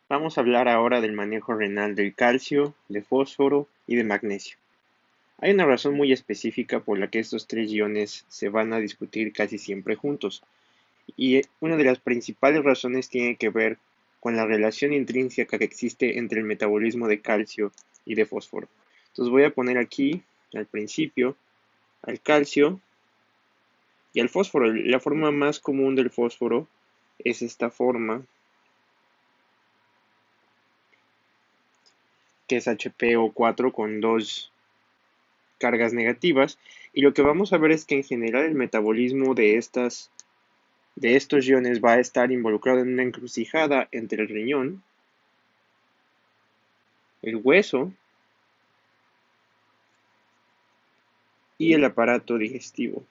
Vamos a hablar ahora del manejo renal del calcio, de fósforo y de magnesio. Hay una razón muy específica por la que estos tres iones se van a discutir casi siempre juntos, y una de las principales razones tiene que ver con la relación intrínseca que existe entre el metabolismo de calcio y de fósforo. Entonces voy a poner aquí, al principio, al calcio y al fósforo. La forma más común del fósforo es esta forma, que es HPO4 con dos cargas negativas, y lo que vamos a ver es que en general el metabolismo de estos iones va a estar involucrado en una encrucijada entre el riñón, el hueso y el aparato digestivo.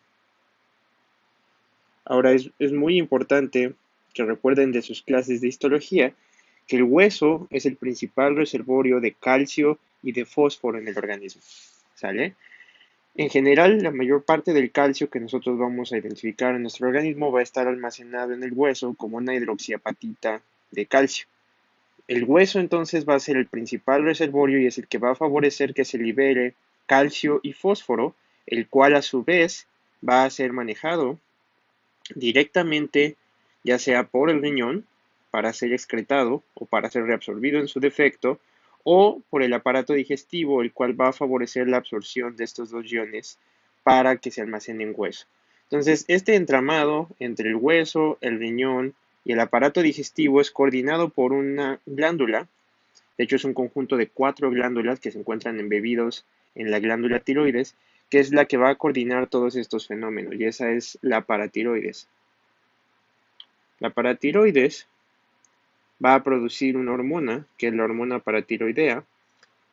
Ahora es muy importante que recuerden de sus clases de histología que el hueso es el principal reservorio de calcio y de fósforo en el organismo. ¿Sale? En general, la mayor parte del calcio que nosotros vamos a identificar en nuestro organismo va a estar almacenado en el hueso como una hidroxiapatita de calcio. El hueso entonces va a ser el principal reservorio y es el que va a favorecer que se libere calcio y fósforo, el cual a su vez va a ser manejado directamente, ya sea por el riñón para ser excretado o para ser reabsorbido en su defecto, o por el aparato digestivo, el cual va a favorecer la absorción de estos dos iones para que se almacenen en hueso. Entonces, este entramado entre el hueso, el riñón y el aparato digestivo es coordinado por una glándula. De hecho, es un conjunto de 4 glándulas que se encuentran embebidos en la glándula tiroides, que es la que va a coordinar todos estos fenómenos, y esa es la paratiroides. La paratiroides va a producir una hormona, que es la hormona paratiroidea,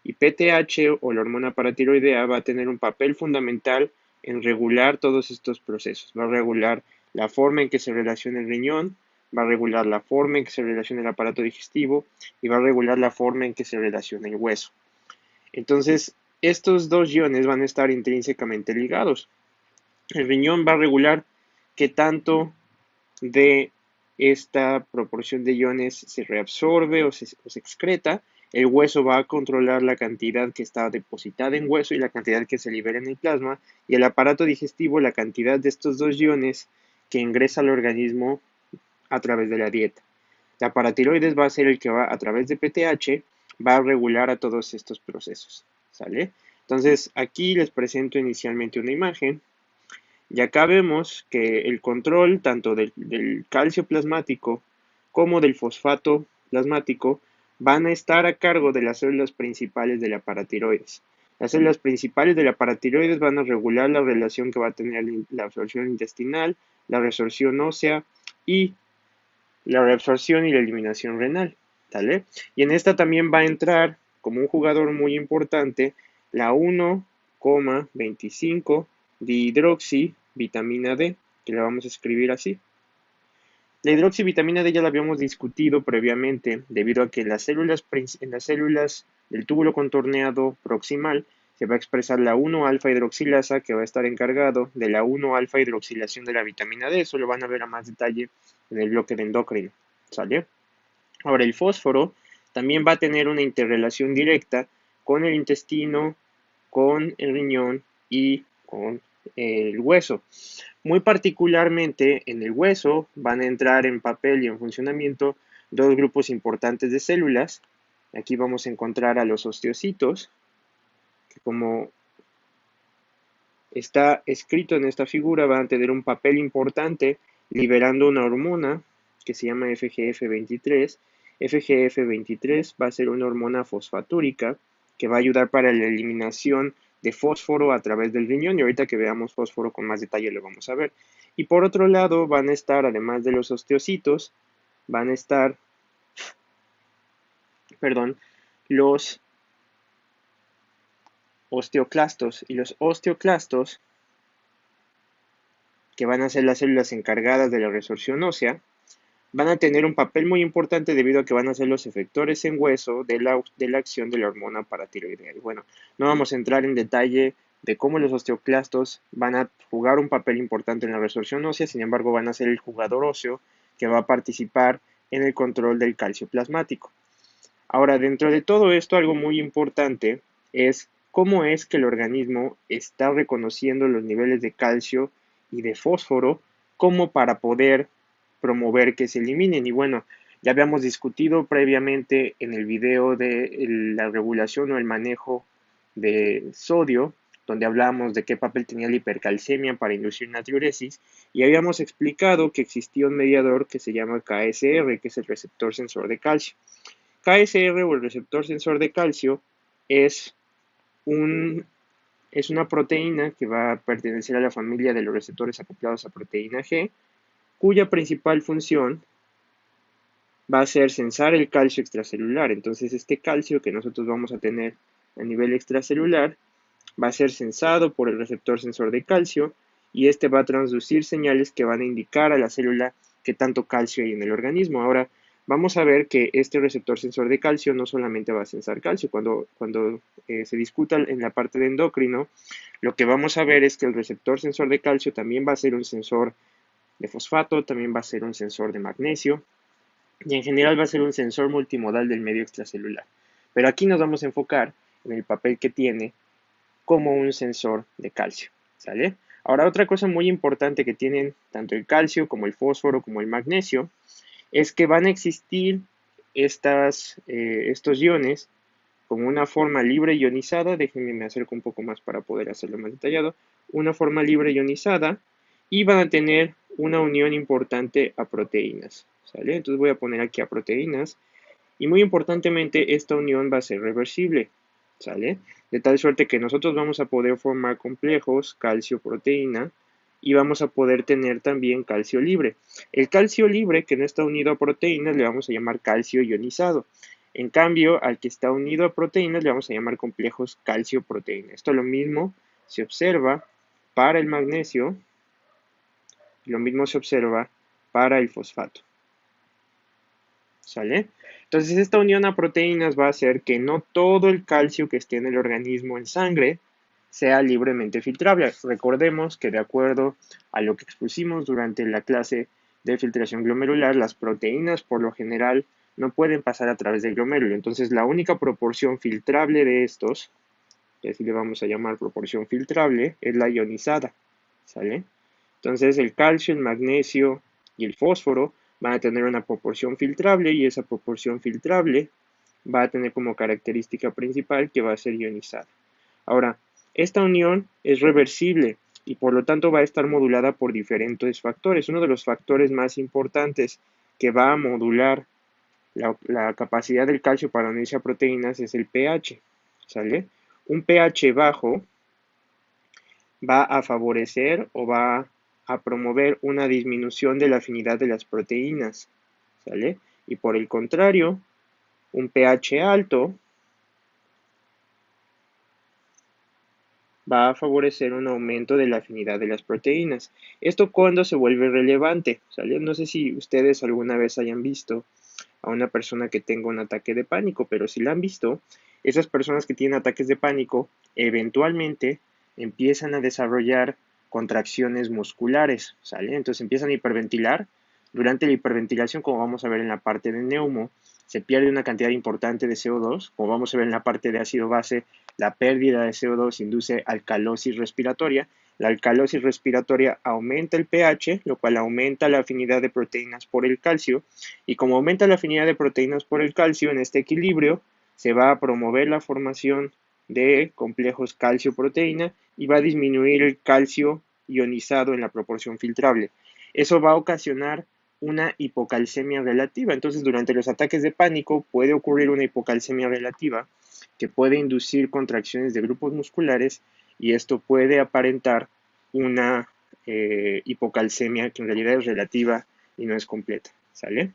y PTH o la hormona paratiroidea va a tener un papel fundamental en regular todos estos procesos. Va a regular la forma en que se relaciona el riñón, va a regular la forma en que se relaciona el aparato digestivo y va a regular la forma en que se relaciona el hueso. Entonces, estos dos iones van a estar intrínsecamente ligados. El riñón va a regular qué tanto de esta proporción de iones se reabsorbe o se excreta. El hueso va a controlar la cantidad que está depositada en hueso y la cantidad que se libera en el plasma, y el aparato digestivo la cantidad de estos dos iones que ingresa al organismo a través de la dieta. La paratiroides va a ser el que va a través de PTH, va a regular a todos estos procesos. ¿Sale? Entonces aquí les presento inicialmente una imagen y acá vemos que el control tanto del calcio plasmático como del fosfato plasmático van a estar a cargo de las células principales de la paratiroides. Las células principales de la paratiroides van a regular la relación que va a tener la absorción intestinal, la resorción ósea y la reabsorción y la eliminación renal. ¿Vale? Y en esta también va a entrar como un jugador muy importante la 1,25 dihidroxivitamina D, que la vamos a escribir así. La hidroxivitamina D ya la habíamos discutido previamente, debido a que en las células del túbulo contorneado proximal se va a expresar la 1-alfa hidroxilasa, que va a estar encargado de la 1-alfa hidroxilación de la vitamina D. Eso lo van a ver a más detalle en el bloque de endocrino. ¿Sale? Ahora, el fósforo también va a tener una interrelación directa con el intestino, con el riñón y con el hueso. Muy particularmente en el hueso van a entrar en papel y en funcionamiento dos grupos importantes de células. Aquí vamos a encontrar a los osteocitos, que como está escrito en esta figura van a tener un papel importante liberando una hormona que se llama FGF23. FGF23 va a ser una hormona fosfatúrica que va a ayudar para la eliminación de fósforo a través del riñón, y ahorita que veamos fósforo con más detalle lo vamos a ver. Y por otro lado van a estar, además de los osteocitos, van a estar, perdón, los osteoclastos, y los osteoclastos, que van a ser las células encargadas de la resorción ósea, van a tener un papel muy importante debido a que van a ser los efectores en hueso de la acción de la hormona paratiroidea. Y bueno, no vamos a entrar en detalle de cómo los osteoclastos van a jugar un papel importante en la resorción ósea, sin embargo van a ser el jugador óseo que va a participar en el control del calcio plasmático. Ahora, dentro de todo esto, algo muy importante es cómo es que el organismo está reconociendo los niveles de calcio y de fósforo como para poder promover que se eliminen. Y bueno, ya habíamos discutido previamente en el video de la regulación o el manejo de sodio, donde hablábamos de qué papel tenía la hipercalcemia para inducir natriuresis, y habíamos explicado que existía un mediador que se llama KSR, que es el receptor sensor de calcio. KSR o el receptor sensor de calcio es, un, es una proteína que va a pertenecer a la familia de los receptores acoplados a proteína G, cuya principal función va a ser sensar el calcio extracelular. Entonces, este calcio que nosotros vamos a tener a nivel extracelular va a ser sensado por el receptor sensor de calcio y este va a transducir señales que van a indicar a la célula qué tanto calcio hay en el organismo. Ahora, vamos a ver que este receptor sensor de calcio no solamente va a sensar calcio. Cuando se discuta en la parte de endocrino, lo que vamos a ver es que el receptor sensor de calcio también va a ser un sensor de fosfato, también va a ser un sensor de magnesio, y en general va a ser un sensor multimodal del medio extracelular. Pero aquí nos vamos a enfocar en el papel que tiene como un sensor de calcio, ¿sale? Ahora, otra cosa muy importante que tienen tanto el calcio como el fósforo como el magnesio es que van a existir estos iones como una forma libre ionizada. Déjenme me acerco un poco más para poder hacerlo más detallado. Una forma libre ionizada y van a tener una unión importante a proteínas, ¿sale? Entonces voy a poner aquí a proteínas y muy importantemente esta unión va a ser reversible, ¿sale? De tal suerte que nosotros vamos a poder formar complejos calcio-proteína y vamos a poder tener también calcio libre. El calcio libre que no está unido a proteínas le vamos a llamar calcio ionizado. En cambio, al que está unido a proteínas le vamos a llamar complejos calcio-proteína. Esto lo mismo se observa para el magnesio y lo mismo se observa para el fosfato. ¿Sale? Entonces esta unión a proteínas va a hacer que no todo el calcio que esté en el organismo en sangre sea libremente filtrable. Recordemos que de acuerdo a lo que expusimos durante la clase de filtración glomerular, las proteínas por lo general no pueden pasar a través del glomérulo. Entonces la única proporción filtrable de estos, que así le vamos a llamar proporción filtrable, es la ionizada. ¿Sale? Entonces el calcio, el magnesio y el fósforo van a tener una proporción filtrable y esa proporción filtrable va a tener como característica principal que va a ser ionizada. Ahora, esta unión es reversible y por lo tanto va a estar modulada por diferentes factores. Uno de los factores más importantes que va a modular la capacidad del calcio para unirse a proteínas es el pH, ¿sale? Un pH bajo va a favorecer o va a promover una disminución de la afinidad de las proteínas, ¿sale? Y por el contrario, un pH alto va a favorecer un aumento de la afinidad de las proteínas. ¿Esto cuándo se vuelve relevante? ¿Sale? No sé si ustedes alguna vez hayan visto a una persona que tenga un ataque de pánico, pero si la han visto, esas personas que tienen ataques de pánico eventualmente empiezan a desarrollar contracciones musculares, ¿sale? Entonces empiezan a hiperventilar. Durante la hiperventilación, como vamos a ver en la parte de neumo, se pierde una cantidad importante de CO2, como vamos a ver en la parte de ácido base, la pérdida de CO2 induce alcalosis respiratoria. La alcalosis respiratoria aumenta el pH, lo cual aumenta la afinidad de proteínas por el calcio, y como aumenta la afinidad de proteínas por el calcio, en este equilibrio se va a promover la formación de complejos calcio-proteína y va a disminuir el calcio ionizado en la proporción filtrable. Eso va a ocasionar una hipocalcemia relativa. Entonces, durante los ataques de pánico puede ocurrir una hipocalcemia relativa que puede inducir contracciones de grupos musculares y esto puede aparentar una hipocalcemia que en realidad es relativa y no es completa, ¿sale?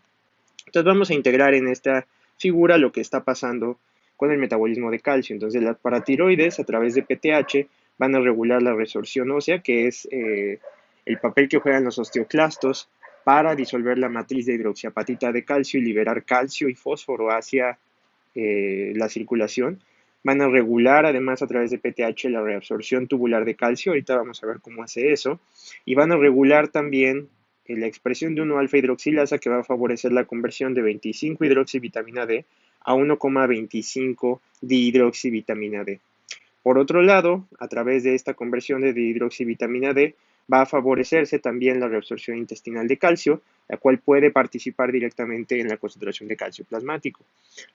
Entonces vamos a integrar en esta figura lo que está pasando con el metabolismo de calcio. Entonces las paratiroides a través de PTH van a regular la resorción ósea, que es el papel que juegan los osteoclastos para disolver la matriz de hidroxiapatita de calcio y liberar calcio y fósforo hacia la circulación. Van a regular además a través de PTH la reabsorción tubular de calcio, ahorita vamos a ver cómo hace eso, y van a regular también la expresión de 1-alfa hidroxilasa que va a favorecer la conversión de 25-hidroxivitamina D a 1,25 dihidroxivitamina D. Por otro lado, a través de esta conversión de dihidroxivitamina D, va a favorecerse también la reabsorción intestinal de calcio, la cual puede participar directamente en la concentración de calcio plasmático.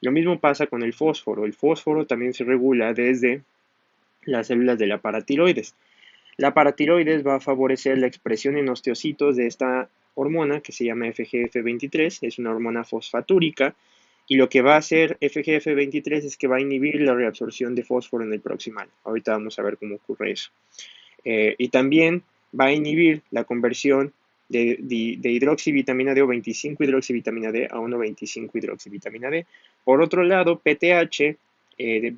Lo mismo pasa con el fósforo. El fósforo también se regula desde las células de la paratiroides. La paratiroides va a favorecer la expresión en osteocitos de esta hormona que se llama FGF23, es una hormona fosfatúrica, y lo que va a hacer FGF23 es que va a inhibir la reabsorción de fósforo en el proximal. Ahorita vamos a ver cómo ocurre eso. Y también va a inhibir la conversión de hidroxivitamina D o 25 hidroxivitamina D a 1,25 hidroxivitamina D. Por otro lado, PTH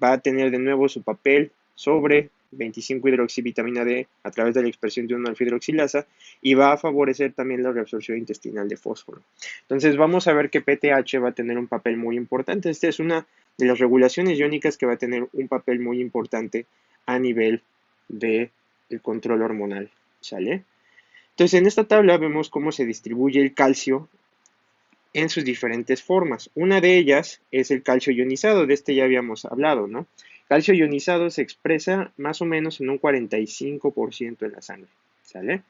va a tener de nuevo su papel sobre 25 hidroxivitamina D a través de la expresión de una alfa-hidroxilasa y va a favorecer también la reabsorción intestinal de fósforo. Entonces vamos a ver que PTH va a tener un papel muy importante. Esta es una de las regulaciones iónicas que va a tener un papel muy importante a nivel de el control hormonal, ¿sale? Entonces en esta tabla vemos cómo se distribuye el calcio en sus diferentes formas. Una de ellas es el calcio ionizado, de este ya habíamos hablado, ¿no? Calcio ionizado se expresa más o menos en un 45% en la sangre, ¿sale?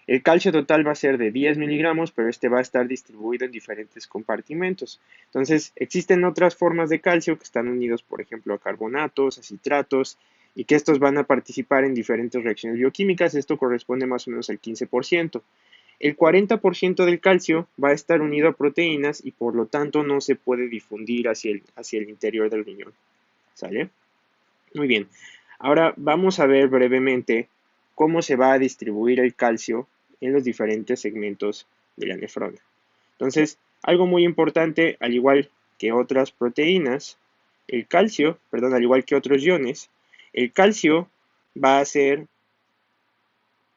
El calcio total va a ser de 10 miligramos, pero este va a estar distribuido en diferentes compartimentos. Entonces, existen otras formas de calcio que están unidos, por ejemplo, a carbonatos, a citratos, y que estos van a participar en diferentes reacciones bioquímicas. Esto corresponde más o menos al 15%. El 40% del calcio va a estar unido a proteínas y por lo tanto no se puede difundir hacia el interior del riñón. ¿Sale? Muy bien. Ahora vamos a ver brevemente cómo se va a distribuir el calcio en los diferentes segmentos de la nefrona. Entonces, algo muy importante, al igual que otras proteínas, el calcio, perdón, al igual que otros iones, el calcio va a ser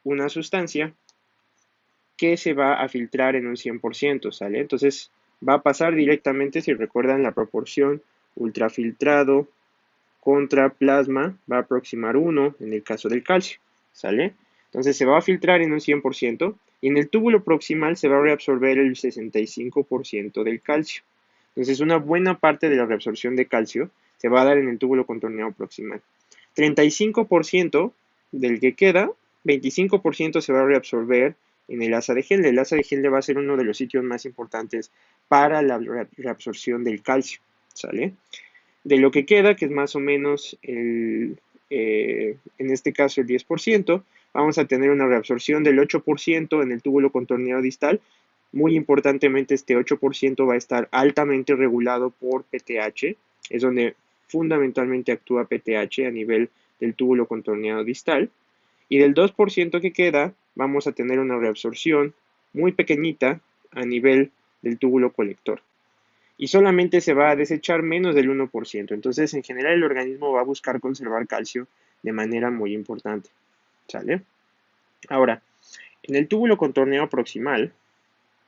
una sustancia que se va a filtrar en un 100%, ¿sale? Entonces, va a pasar directamente, si recuerdan, la proporción ultrafiltrado contra plasma va a aproximar 1 en el caso del calcio, ¿sale? Entonces se va a filtrar en un 100% y en el túbulo proximal se va a reabsorber el 65% del calcio. Entonces una buena parte de la reabsorción de calcio se va a dar en el túbulo contorneado proximal. 35% del que queda, 25% se va a reabsorber en el asa de Henle. El asa de Henle va a ser uno de los sitios más importantes para la reabsorción del calcio, ¿sale? De lo que queda, que es más o menos en este caso el 10%, vamos a tener una reabsorción del 8% en el túbulo contorneado distal. Muy importantemente, este 8% va a estar altamente regulado por PTH, es donde fundamentalmente actúa PTH a nivel del túbulo contorneado distal. Y del 2% que queda, vamos a tener una reabsorción muy pequeñita a nivel del túbulo colector. Y solamente se va a desechar menos del 1%. Entonces, en general, el organismo va a buscar conservar calcio de manera muy importante. ¿Sale? Ahora, en el túbulo contorneado proximal,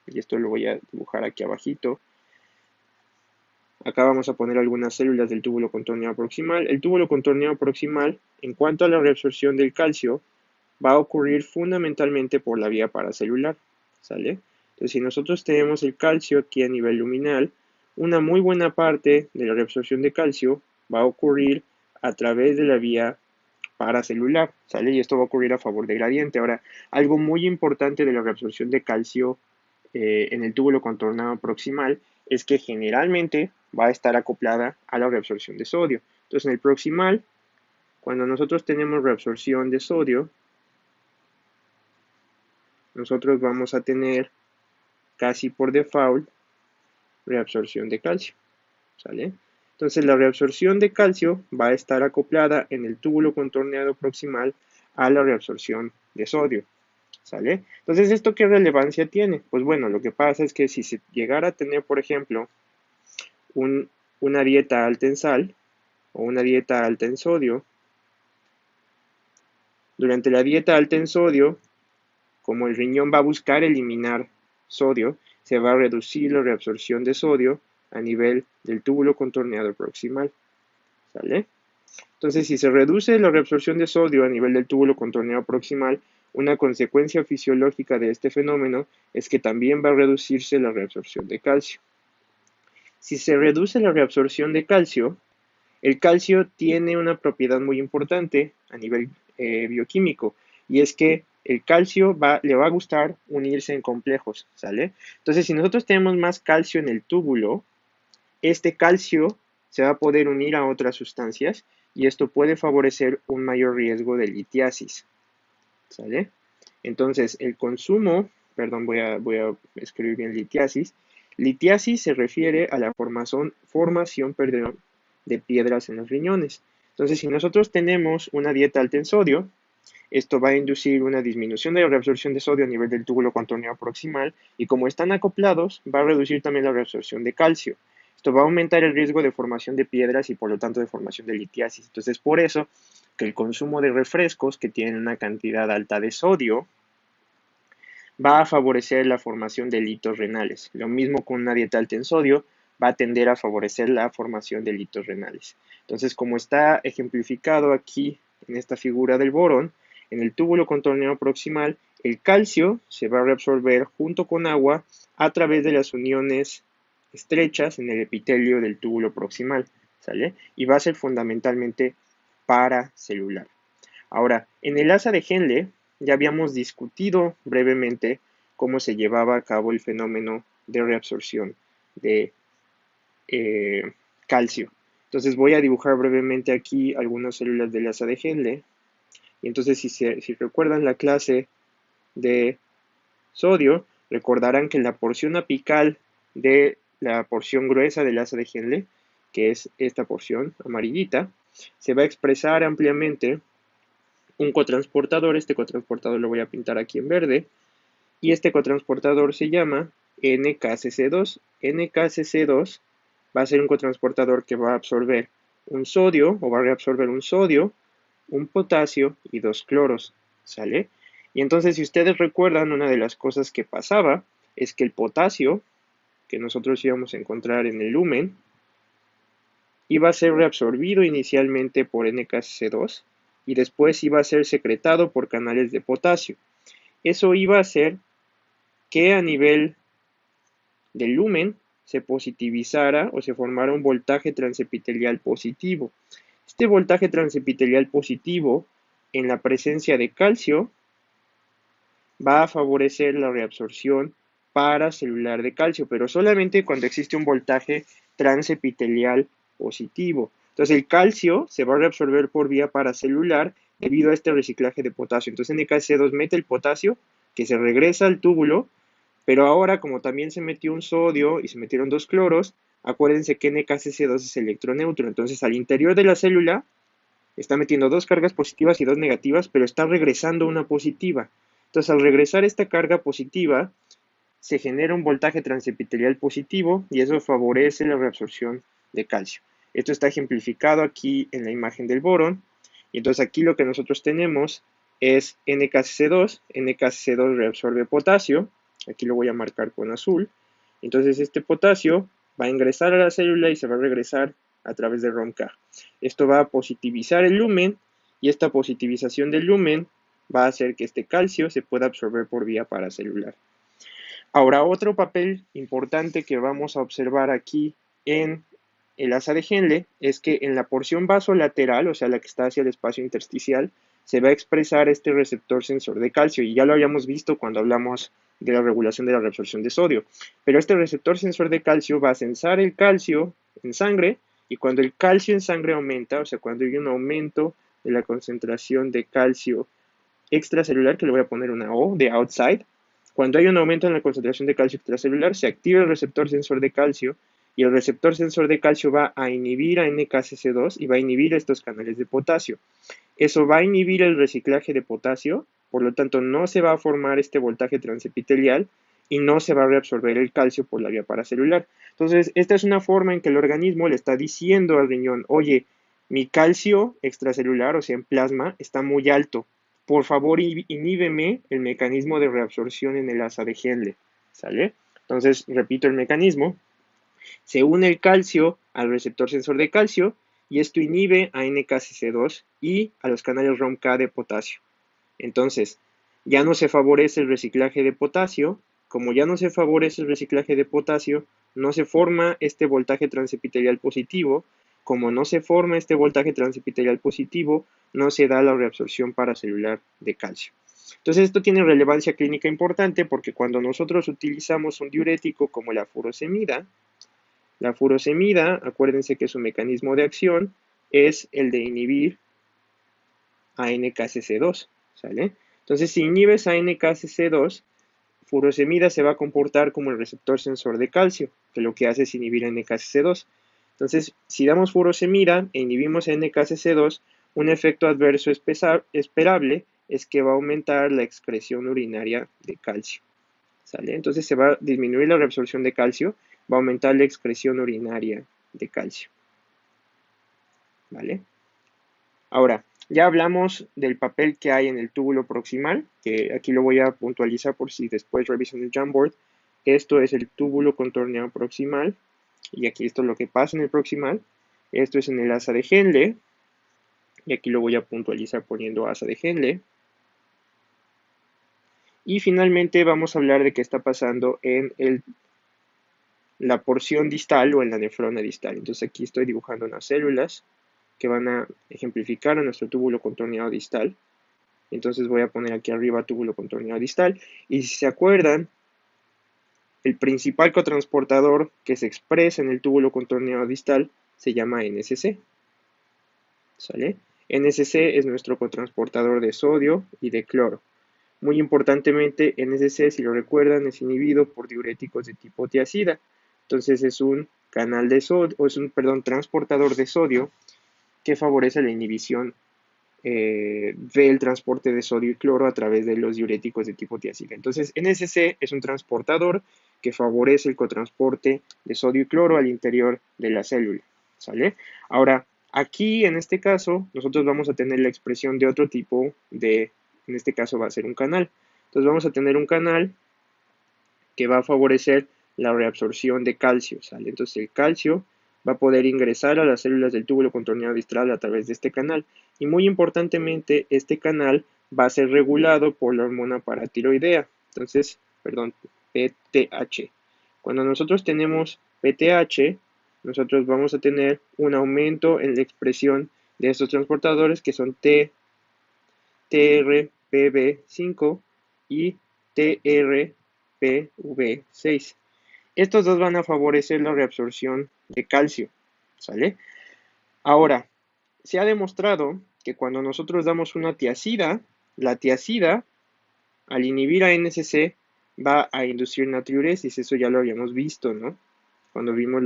y esto lo voy a dibujar aquí abajito, acá vamos a poner algunas células del túbulo contorneado proximal. El túbulo contorneado proximal, en cuanto a la reabsorción del calcio, va a ocurrir fundamentalmente por la vía paracelular. ¿Sale? Entonces, si nosotros tenemos el calcio aquí a nivel luminal, una muy buena parte de la reabsorción de calcio va a ocurrir a través de la vía paracelular, ¿sale? Y esto va a ocurrir a favor de gradiente. Ahora, algo muy importante de la reabsorción de calcio en el túbulo contornado proximal es que generalmente va a estar acoplada a la reabsorción de sodio. Entonces, en el proximal, cuando nosotros tenemos reabsorción de sodio, nosotros vamos a tener casi por default reabsorción de calcio, ¿sale? Entonces la reabsorción de calcio va a estar acoplada en el túbulo contorneado proximal a la reabsorción de sodio, ¿sale? Entonces, ¿esto qué relevancia tiene? Pues bueno, lo que pasa es que si se llegara a tener, por ejemplo, una dieta alta en sal o una dieta alta en sodio, durante la dieta alta en sodio, como el riñón va a buscar eliminar sodio, se va a reducir la reabsorción de sodio a nivel del túbulo contorneado proximal, ¿sale? Entonces, si se reduce la reabsorción de sodio a nivel del túbulo contorneado proximal, una consecuencia fisiológica de este fenómeno es que también va a reducirse la reabsorción de calcio. Si se reduce la reabsorción de calcio, el calcio tiene una propiedad muy importante a nivel bioquímico, y es que el calcio le va a gustar unirse en complejos, ¿sale? Entonces, si nosotros tenemos más calcio en el túbulo, este calcio se va a poder unir a otras sustancias y esto puede favorecer un mayor riesgo de litiasis, ¿sale? Entonces, el consumo, perdón, voy a escribir bien litiasis. Litiasis se refiere a la formación, perdón, de piedras en los riñones. Entonces, si nosotros tenemos una dieta alta en sodio, esto va a inducir una disminución de la reabsorción de sodio a nivel del túbulo contorneo proximal y como están acoplados, va a reducir también la reabsorción de calcio. Esto va a aumentar el riesgo de formación de piedras y por lo tanto de formación de litiasis. Entonces, por eso que el consumo de refrescos que tienen una cantidad alta de sodio va a favorecer la formación de litos renales. Lo mismo con una dieta alta en sodio, va a tender a favorecer la formación de litos renales. Entonces, como está ejemplificado aquí en esta figura del borón, en el túbulo contorneo proximal, el calcio se va a reabsorber junto con agua a través de las uniones estrechas en el epitelio del túbulo proximal, ¿sale? Y va a ser fundamentalmente paracelular. Ahora, en el asa de Henle ya habíamos discutido brevemente cómo se llevaba a cabo el fenómeno de reabsorción de calcio. Entonces voy a dibujar brevemente aquí algunas células del asa de Henle. Y entonces si recuerdan la clase de sodio, recordarán que la porción apical de la porción gruesa del asa de Henle, que es esta porción amarillita, se va a expresar ampliamente un cotransportador. Este cotransportador lo voy a pintar aquí en verde. Y este cotransportador se llama NKCC2. NKCC2 va a ser un cotransportador que va a absorber un sodio o va a reabsorber un sodio, un potasio y dos cloros, ¿sale? Y entonces, si ustedes recuerdan, una de las cosas que pasaba es que el potasio, que nosotros íbamos a encontrar en el lumen, iba a ser reabsorbido inicialmente por NKCC2 y después iba a ser secretado por canales de potasio. Eso iba a hacer que a nivel del lumen se positivizara o se formara un voltaje transepitelial positivo. Este voltaje transepitelial positivo, en la presencia de calcio, va a favorecer la reabsorción paracelular de calcio, pero solamente cuando existe un voltaje transepitelial positivo. Entonces el calcio se va a reabsorber por vía paracelular debido a este reciclaje de potasio. Entonces NKC2 mete el potasio que se regresa al túbulo, pero ahora como también se metió un sodio y se metieron dos cloros, acuérdense que NKCC2 es electroneutro. Entonces al interior de la célula está metiendo dos cargas positivas y dos negativas, pero está regresando una positiva. Entonces, al regresar esta carga positiva, se genera un voltaje transepitelial positivo y eso favorece la reabsorción de calcio. Esto está ejemplificado aquí en la imagen del borón. Y entonces aquí lo que nosotros tenemos es NKCC2. NKCC2 reabsorbe potasio. Aquí lo voy a marcar con azul. Entonces este potasio va a ingresar a la célula y se va a regresar a través de ROMK. Esto va a positivizar el lumen y esta positivización del lumen va a hacer que este calcio se pueda absorber por vía paracelular. Ahora, otro papel importante que vamos a observar aquí en el asa de Henle es que en la porción vasolateral, o sea, la que está hacia el espacio intersticial, se va a expresar este receptor sensor de calcio, y ya lo habíamos visto cuando hablamos de la regulación de la reabsorción de sodio. Pero este receptor sensor de calcio va a sensar el calcio en sangre, y cuando el calcio en sangre aumenta, o sea, cuando hay un aumento de la concentración de calcio extracelular, que le voy a poner una O de outside, cuando hay un aumento en la concentración de calcio extracelular, se activa el receptor sensor de calcio y el receptor sensor de calcio va a inhibir a NKCC2 y va a inhibir estos canales de potasio. Eso va a inhibir el reciclaje de potasio, por lo tanto no se va a formar este voltaje transepitelial y no se va a reabsorber el calcio por la vía paracelular. Entonces, esta es una forma en que el organismo le está diciendo al riñón, oye, mi calcio extracelular, o sea, en plasma, está muy alto. Por favor, inhíbeme el mecanismo de reabsorción en el asa de Henle, ¿sale? Entonces, repito el mecanismo. Se une el calcio al receptor sensor de calcio y esto inhibe a NKCC2 y a los canales ROMK de potasio. Entonces, ya no se favorece el reciclaje de potasio. Como ya no se favorece el reciclaje de potasio, no se forma este voltaje transepitelial positivo. Como no se forma este voltaje transepitelial positivo, no se da la reabsorción paracelular de calcio. Entonces esto tiene relevancia clínica importante porque cuando nosotros utilizamos un diurético como la furosemida, acuérdense que su mecanismo de acción es el de inhibir a NKCC2, ¿sale? Entonces si inhibes a NKCC2, furosemida se va a comportar como el receptor sensor de calcio, que lo que hace es inhibir a NKCC2. Entonces, si damos furosemida e inhibimos a NKCC2, un efecto adverso esperable es que va a aumentar la excreción urinaria de calcio, ¿sale? Entonces se va a disminuir la reabsorción de calcio, va a aumentar la excreción urinaria de calcio, ¿vale? Ahora, ya hablamos del papel que hay en el túbulo proximal, que aquí lo voy a puntualizar por si después revisan el Jamboard. Esto es el túbulo contorneado proximal, y aquí esto es lo que pasa en el proximal. Esto es en el asa de Henle, y aquí lo voy a puntualizar poniendo asa de Henle. Y finalmente vamos a hablar de qué está pasando en la porción distal o en la nefrona distal. Entonces aquí estoy dibujando unas células que van a ejemplificar a nuestro túbulo contorneado distal. Entonces voy a poner aquí arriba túbulo contorneado distal. Y si se acuerdan, el principal cotransportador que se expresa en el túbulo contorneado distal se llama NSC. ¿Sale? NSC es nuestro cotransportador de sodio y de cloro. Muy importantemente, NSC, si lo recuerdan, es inhibido por diuréticos de tipo tiazida. Entonces es un canal de sodio, o es un, perdón, transportador de sodio que favorece la inhibición del transporte de sodio y cloro a través de los diuréticos de tipo tiazida. Entonces, NSC es un transportador que favorece el cotransporte de sodio y cloro al interior de la célula, ¿sale? Ahora, aquí en este caso, nosotros vamos a tener la expresión de otro tipo de, en este caso va a ser un canal. Entonces vamos a tener un canal que va a favorecer la reabsorción de calcio, ¿sale? Entonces el calcio va a poder ingresar a las células del túbulo contorneado distal a través de este canal. Y muy importantemente, este canal va a ser regulado por la hormona paratiroidea. Entonces, perdón, PTH. Cuando nosotros tenemos PTH, nosotros vamos a tener un aumento en la expresión de estos transportadores que son TRPV5 y TRPV6. Estos dos van a favorecer la reabsorción de calcio, ¿sale? Ahora, se ha demostrado que cuando nosotros damos una tiazida, la tiazida, al inhibir a NSC, va a inducir natriuresis. Eso ya lo habíamos visto, ¿no? Cuando vimos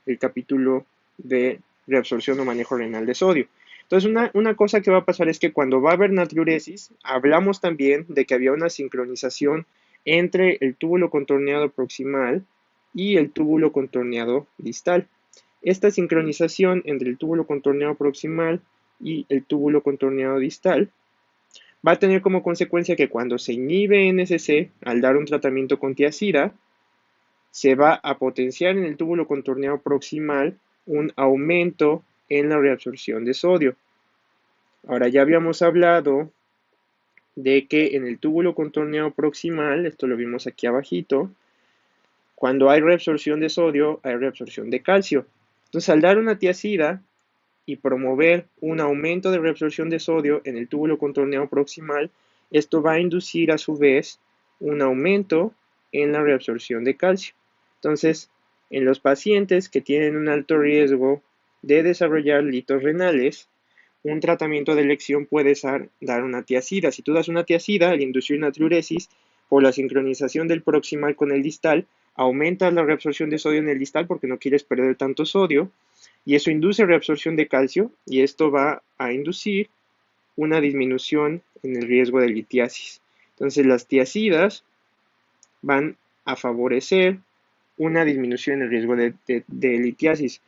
el capítulo de reabsorción o manejo renal de sodio. Entonces, una cosa que va a pasar es que cuando va a haber natriuresis, hablamos también de que había una sincronización entre el túbulo contorneado proximal y el túbulo contorneado distal. Esta sincronización entre el túbulo contorneado proximal y el túbulo contorneado distal va a tener como consecuencia que cuando se inhibe NSC al dar un tratamiento con tiazida, se va a potenciar en el túbulo contorneado proximal un aumento en la reabsorción de sodio. Ahora ya habíamos hablado de que en el túbulo contorneado proximal, esto lo vimos aquí abajito, cuando hay reabsorción de sodio, hay reabsorción de calcio. Entonces, al dar una tiazida y promover un aumento de reabsorción de sodio en el túbulo contorneado proximal, esto va a inducir a su vez un aumento en la reabsorción de calcio. Entonces, en los pacientes que tienen un alto riesgo de desarrollar litos renales, un tratamiento de elección puede ser dar una tiazida. Si tú das una tiazida, al inducir natriuresis, por la sincronización del proximal con el distal, aumentas la reabsorción de sodio en el distal porque no quieres perder tanto sodio, y eso induce reabsorción de calcio, y esto va a inducir una disminución en el riesgo de litiasis. Entonces las tiazidas van a favorecer una disminución en el riesgo de litiasis.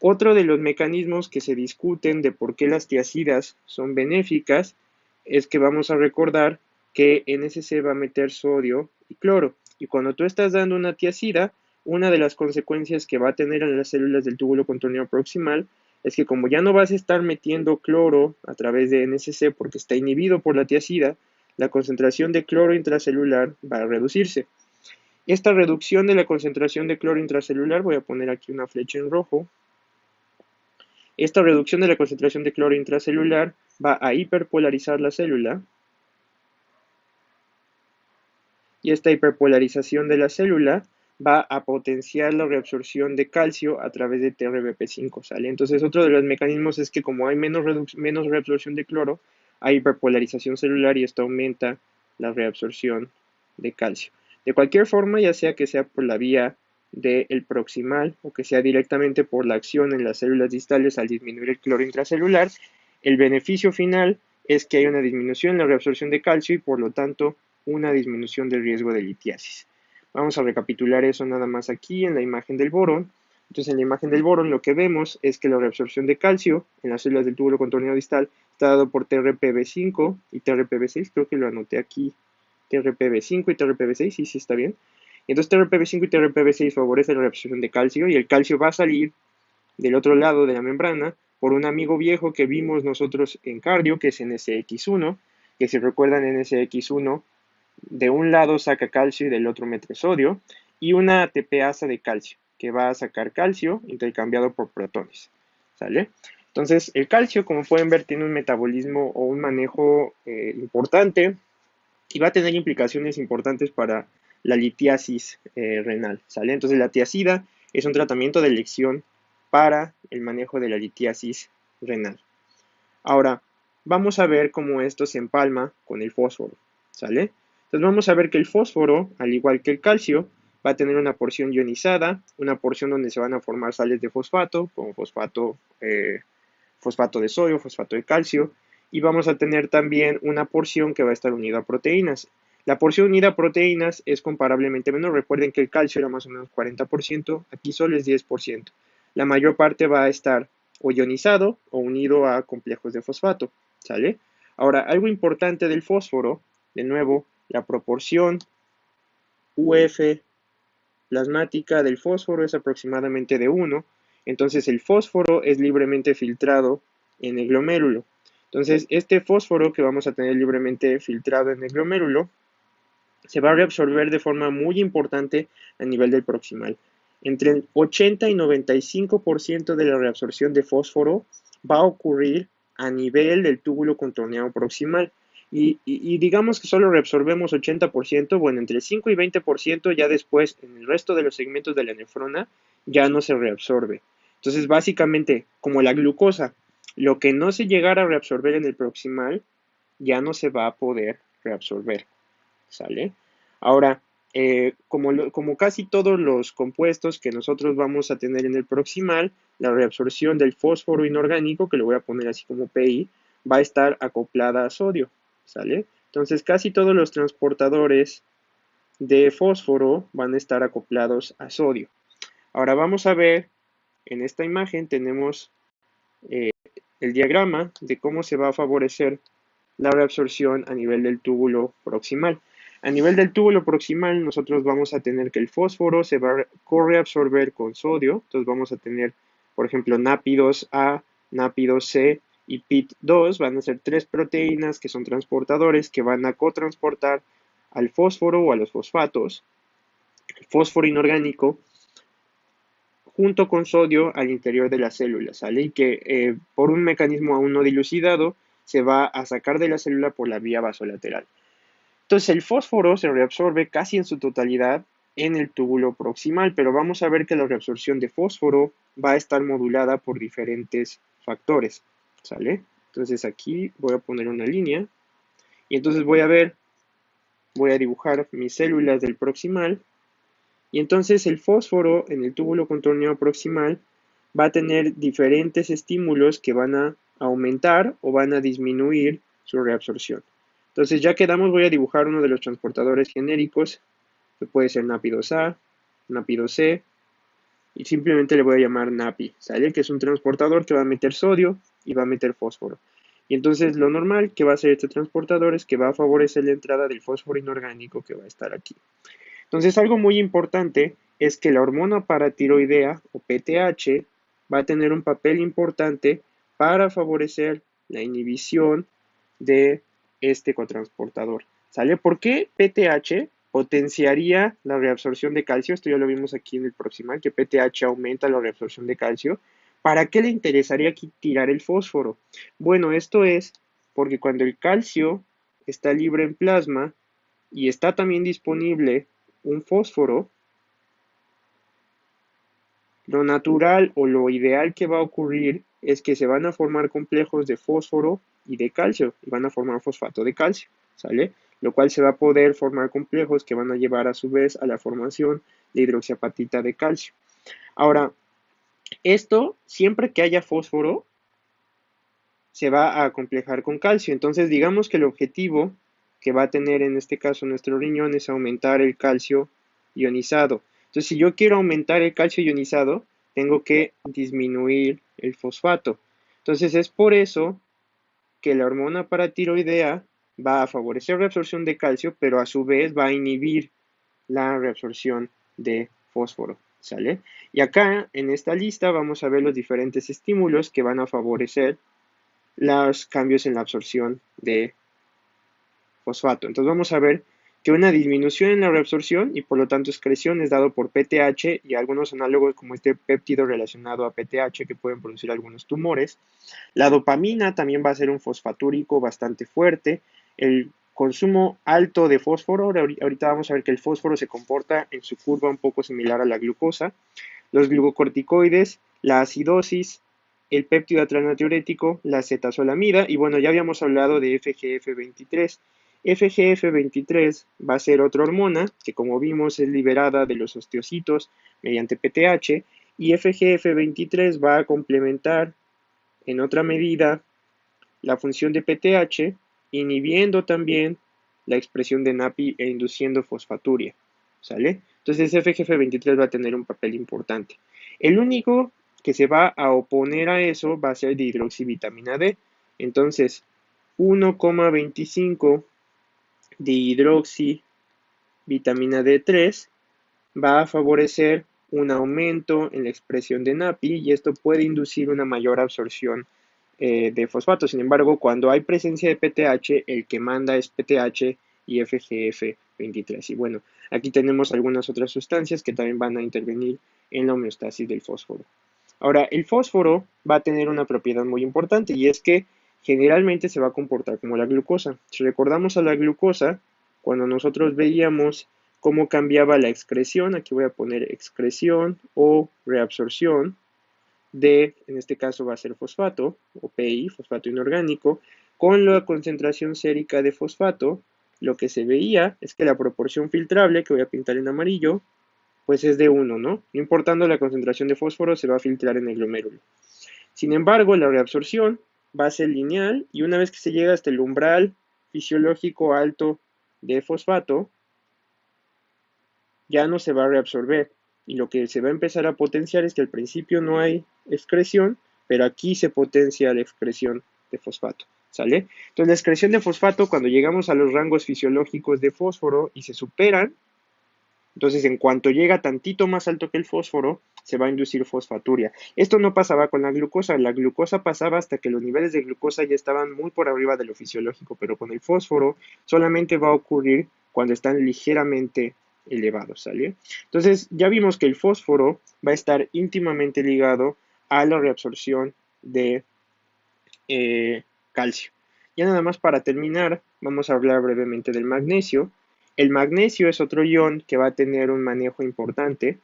Otro de los mecanismos que se discuten de por qué las tiazidas son benéficas es que vamos a recordar que NSC va a meter sodio y cloro. Y cuando tú estás dando una tiazida, una de las consecuencias que va a tener en las células del túbulo contorneado proximal es que como ya no vas a estar metiendo cloro a través de NSC porque está inhibido por la tiazida, la concentración de cloro intracelular va a reducirse. Esta reducción de la concentración de cloro intracelular, voy a poner aquí una flecha en rojo, esta reducción de la concentración de cloro intracelular va a hiperpolarizar la célula, y esta hiperpolarización de la célula va a potenciar la reabsorción de calcio a través de TRBP5, ¿sale? Entonces, otro de los mecanismos es que como hay menos reabsorción de cloro, hay hiperpolarización celular y esto aumenta la reabsorción de calcio. De cualquier forma, ya sea que sea por la vía del proximal o que sea directamente por la acción en las células distales al disminuir el cloro intracelular, el beneficio final es que hay una disminución en la reabsorción de calcio y por lo tanto una disminución del riesgo de litiasis. Vamos a recapitular eso nada más aquí en la imagen del borón. Entonces, en la imagen del borón lo que vemos es que la reabsorción de calcio en las células del túbulo contorneado distal está dado por TRPV5 y TRPV6, creo que lo anoté aquí, TRPV5 y TRPV6, sí está bien. Entonces TRPV5 y TRPV6 favorecen la reabsorción de calcio y el calcio va a salir del otro lado de la membrana por un amigo viejo que vimos nosotros en cardio, que es NSX1, que si recuerdan NSX1 de un lado saca calcio y del otro mete sodio, y una ATPasa de calcio, que va a sacar calcio intercambiado por protones, ¿sale? Entonces, el calcio, como pueden ver, tiene un metabolismo o un manejo importante y va a tener implicaciones importantes para la litiasis renal, ¿sale? Entonces, la tiacida es un tratamiento de elección para el manejo de la litiasis renal. Ahora, vamos a ver cómo esto se empalma con el fósforo, ¿sale? Entonces vamos a ver que el fósforo, al igual que el calcio, va a tener una porción ionizada, una porción donde se van a formar sales de fosfato, como fosfato de sodio, fosfato de calcio, y vamos a tener también una porción que va a estar unida a proteínas. La porción unida a proteínas es comparablemente menor. Recuerden que el calcio era más o menos 40%, aquí solo es 10%. La mayor parte va a estar o ionizado o unido a complejos de fosfato, ¿sale? Ahora, algo importante del fósforo, de nuevo, la proporción UF plasmática del fósforo es aproximadamente de 1, entonces el fósforo es libremente filtrado en el glomérulo. Entonces, este fósforo que vamos a tener libremente filtrado en el glomérulo se va a reabsorber de forma muy importante a nivel del proximal. Entre el 80 y 95% de la reabsorción de fósforo va a ocurrir a nivel del túbulo contorneado proximal. Y digamos que solo reabsorbemos 80%, bueno, entre el 5 y 20% ya después en el resto de los segmentos de la nefrona ya no se reabsorbe. Entonces, básicamente, como la glucosa, lo que no se llegara a reabsorber en el proximal ya no se va a poder reabsorber. ¿Sale? Ahora, como casi todos los compuestos que nosotros vamos a tener en el proximal, la reabsorción del fósforo inorgánico, que lo voy a poner así como PI, va a estar acoplada a sodio, ¿sale? Entonces, casi todos los transportadores de fósforo van a estar acoplados a sodio. Ahora vamos a ver, en esta imagen tenemos eh, el diagrama de cómo se va a favorecer la reabsorción a nivel del túbulo proximal. A nivel del túbulo proximal, nosotros vamos a tener que el fósforo se va a correabsorber con sodio. Entonces vamos a tener, por ejemplo, NAPI2A, NAPI2C y PIT2. Van a ser tres proteínas que son transportadores que van a cotransportar al fósforo o a los fosfatos, el fósforo inorgánico, junto con sodio al interior de la célula, ¿sale? Y que por un mecanismo aún no dilucidado se va a sacar de la célula por la vía vasolateral. Entonces el fósforo se reabsorbe casi en su totalidad en el túbulo proximal, pero vamos a ver que la reabsorción de fósforo va a estar modulada por diferentes factores, ¿sale? Entonces aquí voy a poner una línea y entonces voy a dibujar mis células del proximal y entonces el fósforo en el túbulo contorneado proximal va a tener diferentes estímulos que van a aumentar o van a disminuir su reabsorción. Entonces ya quedamos, voy a dibujar uno de los transportadores genéricos, que puede ser NAPI2A, NAPI2C, y simplemente le voy a llamar NAPI, ¿sale? Que es un transportador que va a meter sodio y va a meter fósforo. Y entonces lo normal que va a hacer este transportador es que va a favorecer la entrada del fósforo inorgánico que va a estar aquí. Entonces, algo muy importante es que la hormona paratiroidea o PTH va a tener un papel importante para favorecer la inhibición de este cotransportador. ¿Sale? ¿Por qué PTH? potenciaría la reabsorción de calcio. Esto ya lo vimos aquí en el proximal, que PTH aumenta la reabsorción de calcio. ¿Para qué le interesaría aquí tirar el fósforo? Bueno, esto es porque cuando el calcio está libre en plasma y está también disponible un fósforo, lo natural o lo ideal que va a ocurrir es que se van a formar complejos de fósforo y de calcio, y van a formar fosfato de calcio, ¿sale? Lo cual se va a poder formar complejos que van a llevar a su vez a la formación de hidroxiapatita de calcio. Ahora, esto, siempre que haya fósforo, se va a complejar con calcio. Entonces, digamos que el objetivo que va a tener en este caso nuestro riñón es aumentar el calcio ionizado. Entonces, si yo quiero aumentar el calcio ionizado, tengo que disminuir el fosfato. Entonces, es por eso que la hormona paratiroidea va a favorecer la reabsorción de calcio, pero a su vez va a inhibir la reabsorción de fósforo, ¿sale? Y acá, en esta lista, vamos a ver los diferentes estímulos que van a favorecer los cambios en la absorción de fosfato. Entonces vamos a ver que una disminución en la reabsorción y por lo tanto excreción es dado por PTH y algunos análogos como este péptido relacionado a PTH que pueden producir algunos tumores. La dopamina también va a ser un fosfatúrico bastante fuerte. El consumo alto de fósforo, ahorita vamos a ver que el fósforo se comporta en su curva un poco similar a la glucosa. Los glucocorticoides, la acidosis, el péptido atranatriurético, la acetazolamida y bueno, ya habíamos hablado de FGF23. FGF23 va a ser otra hormona que como vimos es liberada de los osteocitos mediante PTH y FGF23 va a complementar en otra medida la función de PTH, inhibiendo también la expresión de NAPI e induciendo fosfaturia, ¿sale? Entonces FGF23 va a tener un papel importante. El único que se va a oponer a eso va a ser de hidroxivitamina D. Entonces, 1,25 de hidroxivitamina D3 va a favorecer un aumento en la expresión de NAPI y esto puede inducir una mayor absorción de fosfato. Sin embargo, cuando hay presencia de PTH, el que manda es PTH y FGF23. Y bueno, aquí tenemos algunas otras sustancias que también van a intervenir en la homeostasis del fósforo. Ahora, el fósforo va a tener una propiedad muy importante y es que generalmente se va a comportar como la glucosa. Si recordamos a la glucosa, cuando nosotros veíamos cómo cambiaba la excreción, aquí voy a poner excreción o reabsorción de, en este caso va a ser fosfato, o PI, fosfato inorgánico, con la concentración sérica de fosfato, lo que se veía es que la proporción filtrable, que voy a pintar en amarillo, pues es de 1, ¿no? No importando la concentración de fósforo, se va a filtrar en el glomérulo. Sin embargo, la reabsorción va a ser lineal y una vez que se llega hasta el umbral fisiológico alto de fosfato, ya no se va a reabsorber. Y lo que se va a empezar a potenciar es que al principio no hay excreción, pero aquí se potencia la excreción de fosfato, ¿sale? Entonces la excreción de fosfato, cuando llegamos a los rangos fisiológicos de fósforo y se superan, entonces en cuanto llega tantito más alto que el fósforo, se va a inducir fosfaturia. Esto no pasaba con la glucosa pasaba hasta que los niveles de glucosa ya estaban muy por arriba de lo fisiológico, pero con el fósforo solamente va a ocurrir cuando están ligeramente elevados, ¿sale? Entonces ya vimos que el fósforo va a estar íntimamente ligado a la reabsorción de calcio. Ya nada más para terminar, vamos a hablar brevemente del magnesio. El magnesio es otro ion que va a tener un manejo importante.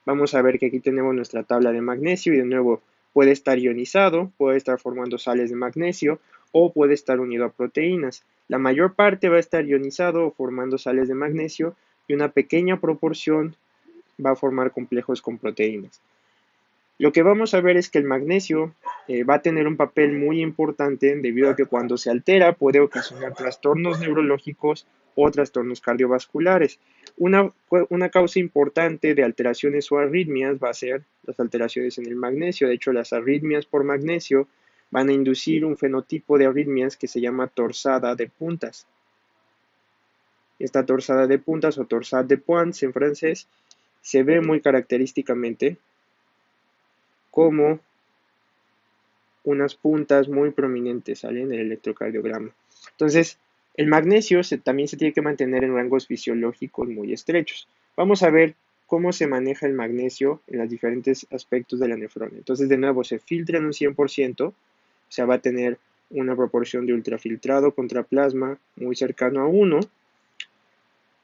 Vamos a ver que aquí tenemos nuestra tabla de magnesio y de nuevo puede estar ionizado, puede estar formando sales de magnesio o puede estar unido a proteínas. La mayor parte va a estar ionizado o formando sales de magnesio y una pequeña proporción va a formar complejos con proteínas. Lo que vamos a ver es que el magnesio va a tener un papel muy importante debido a que cuando se altera puede ocasionar trastornos neurológicos o trastornos cardiovasculares. Una causa importante de alteraciones o arritmias va a ser las alteraciones en el magnesio. De hecho, las arritmias por magnesio van a inducir un fenotipo de arritmias que se llama torsada de puntas. Esta torsada de puntas o torsade de pointes en francés se ve muy característicamente como unas puntas muy prominentes, ¿sale? En el electrocardiograma. Entonces, El magnesio también se tiene que mantener en rangos fisiológicos muy estrechos. Vamos a ver cómo se maneja el magnesio en los diferentes aspectos de la nefrona. Entonces, de nuevo, se filtra en un 100%, o sea, va a tener una proporción de ultrafiltrado contra plasma muy cercano a 1,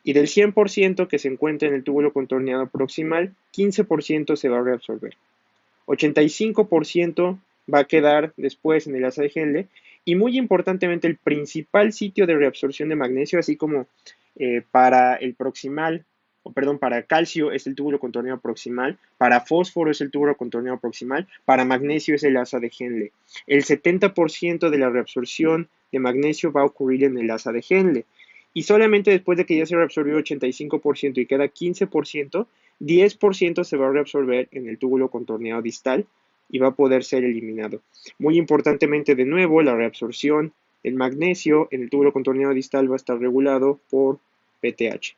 y del 100% que se encuentra en el túbulo contorneado proximal, 15% se va a reabsorber. 85% va a quedar después en el asa de Henle, y muy importantemente el principal sitio de reabsorción de magnesio, así como para el proximal, o perdón, para calcio es el túbulo contorneado proximal, para fósforo es el túbulo contorneado proximal, para magnesio es el asa de Henle. El 70% de la reabsorción de magnesio va a ocurrir en el asa de Henle, y solamente después de que ya se reabsorbió 85% y queda 15%, 10% se va a reabsorber en el túbulo contorneado distal y va a poder ser eliminado. Muy importantemente, de nuevo, la reabsorción del magnesio en el túbulo contorneado distal va a estar regulado por PTH.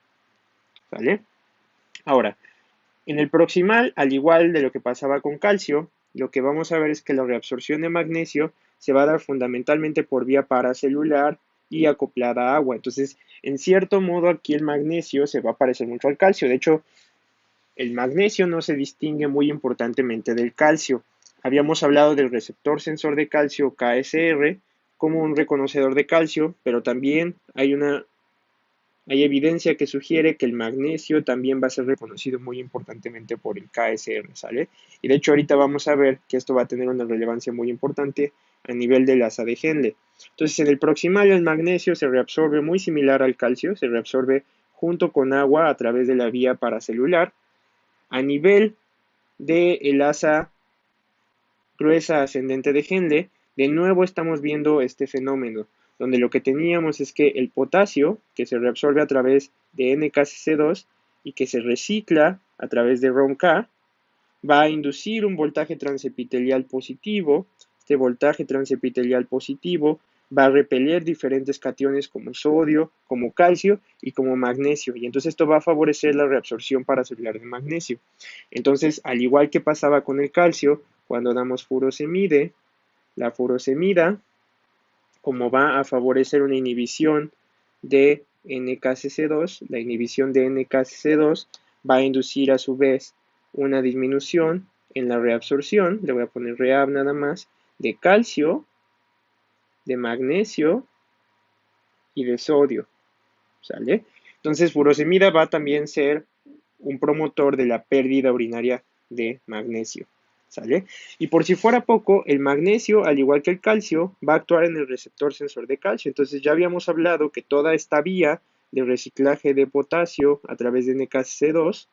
¿Vale? Ahora, en el proximal, al igual de lo que pasaba con calcio, lo que vamos a ver es que la reabsorción de magnesio se va a dar fundamentalmente por vía paracelular y acoplada a agua. Entonces, en cierto modo, aquí el magnesio se va a parecer mucho al calcio. De hecho, el magnesio no se distingue muy importantemente del calcio. Habíamos hablado del receptor sensor de calcio KSR como un reconocedor de calcio, pero también hay evidencia que sugiere que el magnesio también va a ser reconocido muy importantemente por el KSR, ¿sale? Y de hecho ahorita vamos a ver que esto va a tener una relevancia muy importante a nivel del asa de Henle. Entonces en el proximal el magnesio se reabsorbe muy similar al calcio, se reabsorbe junto con agua a través de la vía paracelular. A nivel del asa gruesa ascendente de Henle, de nuevo estamos viendo este fenómeno, donde lo que teníamos es que el potasio, que se reabsorbe a través de NKCC2 y que se recicla a través de ROMK, va a inducir un voltaje transepitelial positivo. Este voltaje transepitelial positivo va a repeler diferentes cationes como sodio, como calcio y como magnesio. Y entonces esto va a favorecer la reabsorción paracelular de magnesio. Entonces, al igual que pasaba con el calcio, cuando damos furosemide, la furosemida, como va a favorecer una inhibición de NKCC2, la inhibición de NKCC2 va a inducir a su vez una disminución en la reabsorción, le voy a poner reab nada más, de calcio, de magnesio y de sodio, ¿sale? Entonces furosemida va a también ser un promotor de la pérdida urinaria de magnesio, ¿sale? Y por si fuera poco, el magnesio, al igual que el calcio, va a actuar en el receptor sensor de calcio. Entonces ya habíamos hablado que toda esta vía de reciclaje de potasio a través de NKC2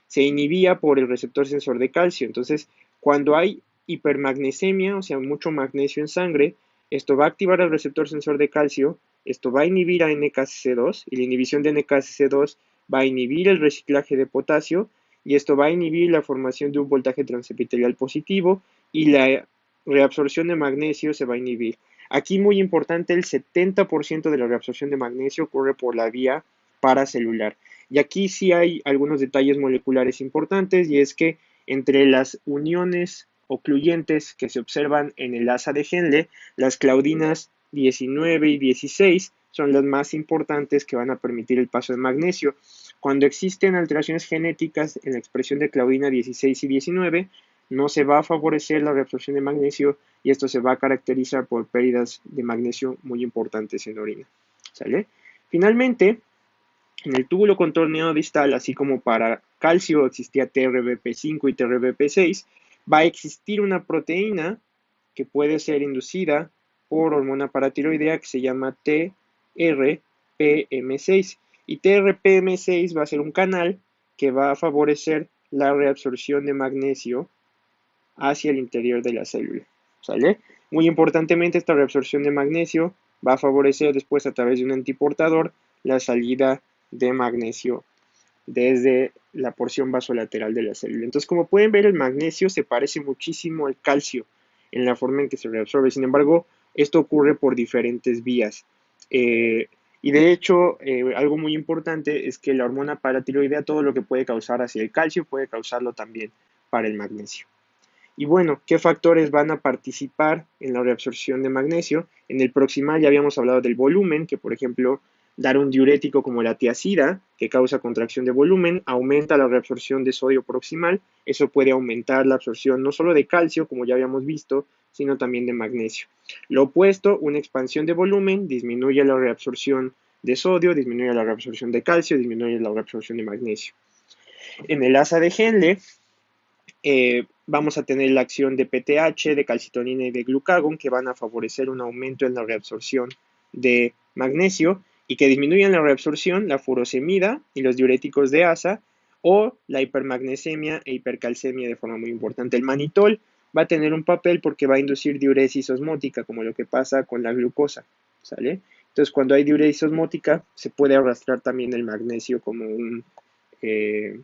se inhibía por el receptor sensor de calcio. Entonces, cuando hay hipermagnesemia, o sea, mucho magnesio en sangre, esto va a activar el receptor sensor de calcio, esto va a inhibir a NKCC2 y la inhibición de NKCC2 va a inhibir el reciclaje de potasio y esto va a inhibir la formación de un voltaje transepitelial positivo y la reabsorción de magnesio se va a inhibir. Aquí muy importante, el 70% de la reabsorción de magnesio ocurre por la vía paracelular. Y aquí sí hay algunos detalles moleculares importantes, y es que entre las uniones ocluyentes que se observan en el asa de Henle, las claudinas 19 y 16 son las más importantes que van a permitir el paso de magnesio. Cuando existen alteraciones genéticas en la expresión de claudina 16 y 19, no se va a favorecer la reabsorción de magnesio y esto se va a caracterizar por pérdidas de magnesio muy importantes en la orina. ¿Sale? Finalmente, en el túbulo contorneado distal, así como para calcio existía TRBP5 y TRBP6, va a existir una proteína que puede ser inducida por hormona paratiroidea que se llama TRPM6. Y TRPM6 va a ser un canal que va a favorecer la reabsorción de magnesio hacia el interior de la célula. ¿Sale? Muy importantemente, esta reabsorción de magnesio va a favorecer después a través de un antiportador la salida de magnesio desde la porción vasolateral de la célula. Entonces, como pueden ver, el magnesio se parece muchísimo al calcio en la forma en que se reabsorbe. Sin embargo, esto ocurre por diferentes vías. Y de hecho, algo muy importante es que la hormona paratiroidea, todo lo que puede causar hacia el calcio, puede causarlo también para el magnesio. Y bueno, ¿qué factores van a participar en la reabsorción de magnesio? En el proximal ya habíamos hablado del volumen, que por ejemplo, dar un diurético como la tiazida, que causa contracción de volumen, aumenta la reabsorción de sodio proximal. Eso puede aumentar la absorción no solo de calcio, como ya habíamos visto, sino también de magnesio. Lo opuesto, una expansión de volumen disminuye la reabsorción de sodio, disminuye la reabsorción de calcio, disminuye la reabsorción de magnesio. En el asa de Henle, vamos a tener la acción de PTH, de calcitonina y de glucagón, que van a favorecer un aumento en la reabsorción de magnesio y que disminuyen la reabsorción, la furosemida y los diuréticos de asa, o la hipermagnesemia e hipercalcemia de forma muy importante. El manitol va a tener un papel porque va a inducir diuresis osmótica, como lo que pasa con la glucosa, ¿sale? Entonces, cuando hay diuresis osmótica, se puede arrastrar también el magnesio como un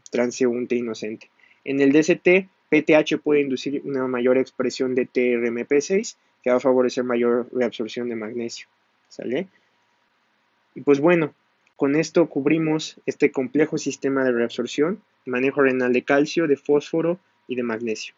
transeúnte inocente. En el DCT, PTH puede inducir una mayor expresión de TRMP6 que va a favorecer mayor reabsorción de magnesio. ¿Sale? Y pues bueno, con esto cubrimos este complejo sistema de reabsorción, manejo renal de calcio, de fósforo y de magnesio.